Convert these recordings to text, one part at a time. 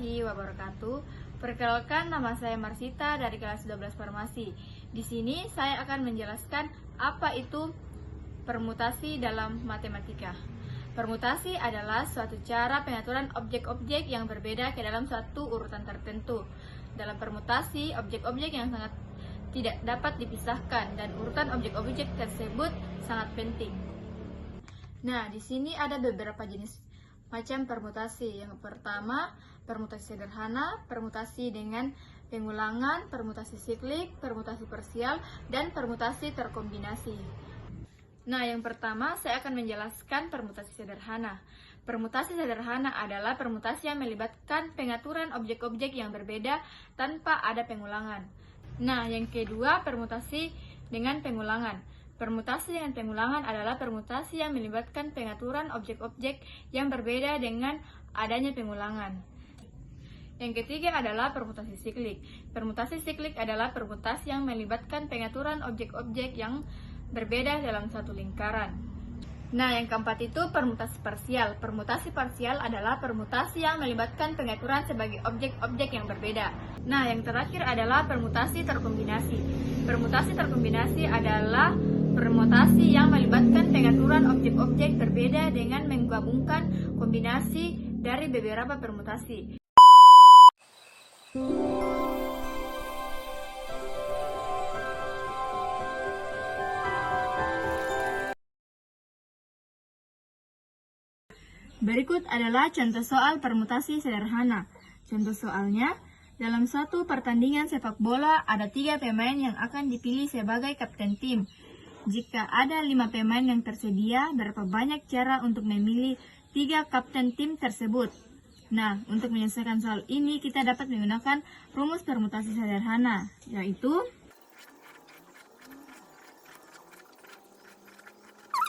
warahmatullahi wabarakatuh. Perkenalkan, nama saya Marsita dari kelas 12 Farmasi. Di sini saya akan menjelaskan apa itu permutasi dalam matematika. Permutasi adalah suatu cara pengaturan objek-objek yang berbeda ke dalam suatu urutan tertentu. Dalam permutasi, objek-objek yang sangat tidak dapat dipisahkan dan urutan objek-objek tersebut sangat penting. Nah, di sini ada beberapa jenis macam permutasi. Yang pertama, permutasi sederhana, permutasi dengan pengulangan, permutasi siklik, permutasi parsial, dan permutasi terkombinasi. Nah, yang pertama saya akan menjelaskan permutasi sederhana. Permutasi sederhana adalah permutasi yang melibatkan pengaturan objek-objek yang berbeda tanpa ada pengulangan. Nah, yang kedua, permutasi dengan pengulangan. Permutasi dengan pengulangan adalah permutasi yang melibatkan pengaturan objek-objek yang berbeda dengan adanya pengulangan. Yang ketiga adalah permutasi siklik. Permutasi siklik adalah permutasi yang melibatkan pengaturan objek-objek yang berbeda dalam satu lingkaran. Nah, yang keempat itu permutasi parsial. Permutasi parsial adalah permutasi yang melibatkan pengaturan sebagai objek-objek yang berbeda. Nah, yang terakhir adalah permutasi terkombinasi. Permutasi terkombinasi adalah permutasi yang melibatkan pengaturan objek-objek berbeda dengan menggabungkan kombinasi dari beberapa permutasi. Berikut adalah contoh soal permutasi sederhana. Contoh soalnya, dalam suatu pertandingan sepak bola ada 3 pemain yang akan dipilih sebagai kapten tim. Jika ada 5 pemain yang tersedia, berapa banyak cara untuk memilih 3 kapten tim tersebut? Nah, untuk menyelesaikan soal ini kita dapat menggunakan rumus permutasi sederhana, yaitu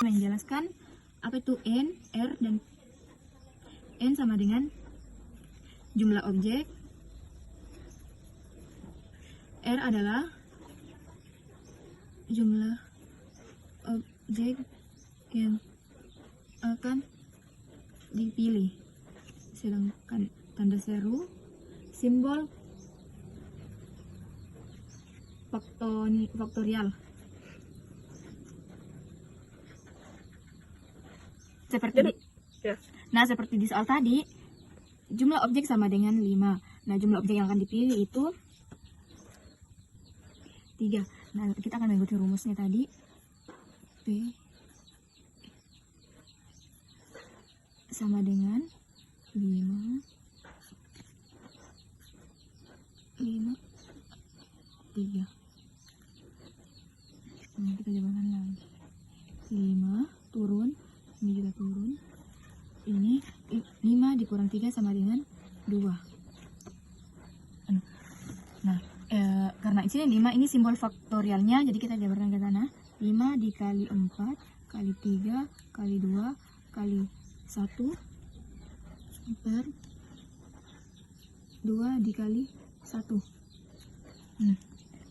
menjelaskan apa itu N, R, dan N sama dengan jumlah objek, R adalah jumlah objek yang akan dipilih, sedangkan tanda seru simbol faktorial. Seperti di soal tadi, jumlah objek sama dengan 5. Nah, jumlah objek yang akan dipilih itu 3. Nah, kita akan mengikuti rumusnya tadi. P sama dengan 5, 3. Nah, kita jawabkan lagi. 5 turun, ini juga turun. Ini 5 dikurang 3 sama dengan 2. Nah, karena di sini 5 ini simbol faktorialnya, jadi kita jabarkan ke sana. 5 dikali 4 kali 3 kali 2 kali 1 per 2 dikali 1.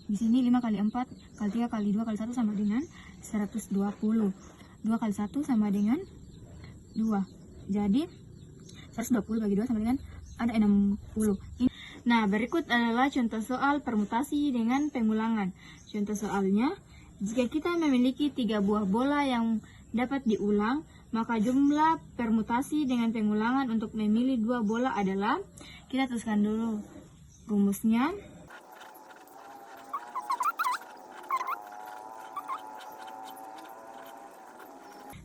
Di sini 5 kali 4 kali 3 kali 2 kali 1 sama dengan 120. 2 kali 1 sama dengan 2. Jadi 120 bagi 2 sama dengan ada 60. Nah, berikut adalah contoh soal permutasi dengan pengulangan. Contoh soalnya, jika kita memiliki 3 buah bola yang dapat diulang, maka jumlah permutasi dengan pengulangan untuk memilih 2 bola adalah, kita tuliskan dulu rumusnya.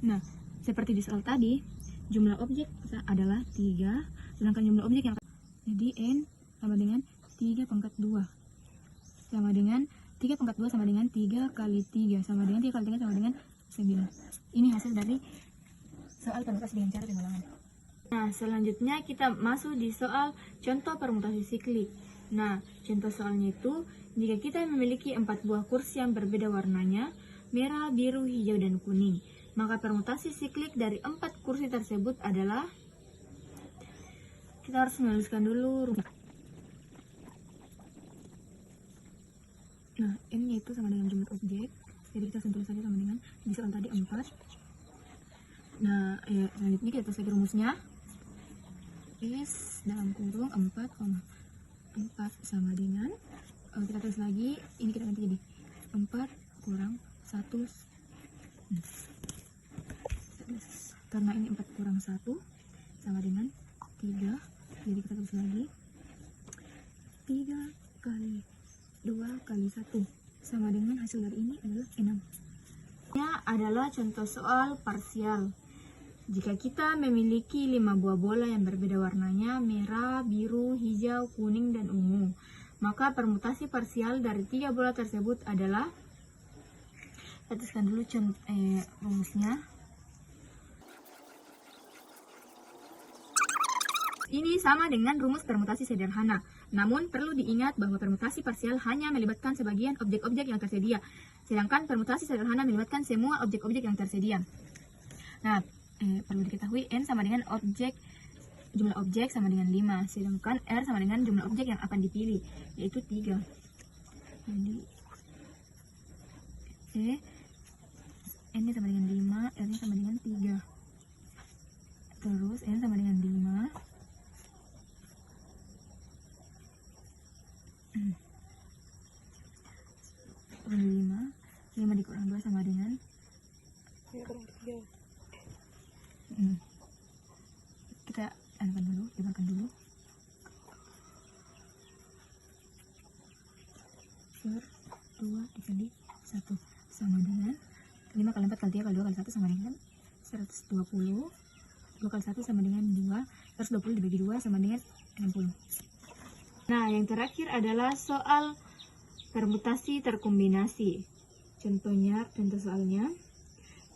Nah, seperti di soal tadi, jumlah objek adalah 3, sedangkan jumlah objek yang jadi N sama dengan 3 pangkat 2 sama dengan 3 pangkat 2 sama dengan 3 kali 3 sama dengan 3 kali 3 sama dengan 9. Ini hasil dari soal permutasi dengan cara pengulangan. Nah, selanjutnya kita masuk di soal contoh permutasi siklik. Nah, contoh soalnya itu, jika kita memiliki 4 buah kursi yang berbeda warnanya, merah, biru, hijau, dan kuning, maka permutasi siklik dari 4 kursi tersebut adalah, kita harus menuliskan dulu. Nah, N itu sama dengan jumlah objek, jadi kita tulis saja sama dengan di soal tadi 4. Nah, selanjutnya kita tulis lagi rumusnya. S dalam kurung 4,4 sama dengan kita tulis lagi, ini kita ganti jadi 4 kurang 1 karena ini 4 kurang 1 sama dengan 3, jadi kita tulis lagi 3 kali 2 kali 1 sama dengan hasil dari ini adalah 6. Ini adalah contoh soal parsial. Jika kita memiliki 5 buah bola yang berbeda warnanya, merah, biru, hijau, kuning, dan ungu, maka permutasi parsial dari 3 bola tersebut adalah, kita tuliskan dulu rumusnya. Ini sama dengan rumus permutasi sederhana. Namun perlu diingat bahwa permutasi parsial hanya melibatkan sebagian objek-objek yang tersedia, sedangkan permutasi sederhana melibatkan semua objek-objek yang tersedia. Nah, perlu diketahui N sama dengan jumlah objek sama dengan 5, sedangkan R sama dengan jumlah objek yang akan dipilih, yaitu 3. Jadi N sama dengan 5, R sama dengan 3. Terus N sama dengan 5. 5 dikurang 2 sama dengan 3. Kita dimakan dulu. Per 2 dikali 1 sama dengan 5 kali 4 kali 3 kali 2 kali 1 sama dengan 120. 2 kali 1 sama dengan 2. 120 dibagi 2 sama dengan 60. Nah, yang terakhir adalah soal permutasi terkombinasi. Contoh soalnya,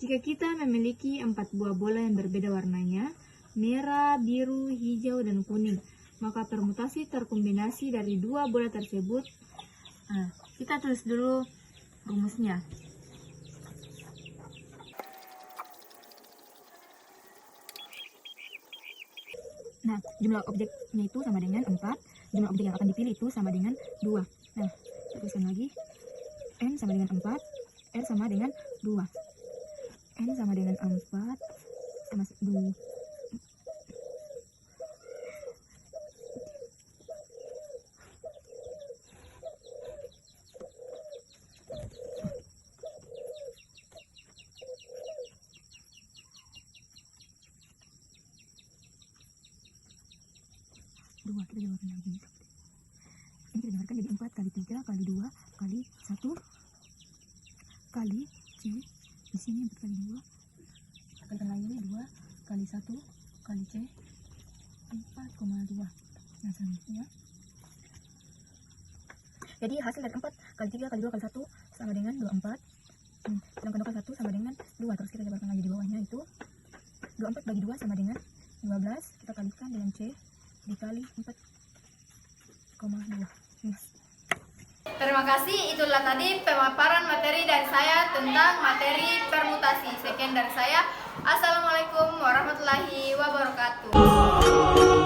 jika kita memiliki 4 buah bola yang berbeda warnanya, merah, biru, hijau, dan kuning, maka permutasi terkombinasi dari 2 bola tersebut, kita tulis dulu rumusnya. Nah, jumlah objeknya itu sama dengan 4, jumlah objek yang akan dipilih itu sama dengan 2. Nah, kita tuliskan lagi, N sama dengan 4, R sama dengan 2. N sama dengan 4 sama 2. Kita jawabkan lagi. Ini kita jawabkan jadi 4 kali 3 kali 2 kali 1 kali C. Di sini 4 kali 2 kali lagi 2 kali 1 kali C 4,2. Nah, selanjutnya jadi hasil dari 4 kali 3 kali 2 kali 1 sama dengan 24. Sedangkan 2 kali 1 sama dengan 2. Terus kita jabarkan lagi di bawahnya itu 24 bagi 2 sama dengan 12. Kita kalikan dengan C dikali 4,2. Terima kasih, itulah tadi pemaparan materi dari saya tentang materi permutasi. Sekian dari saya. Assalamualaikum warahmatullahi wabarakatuh.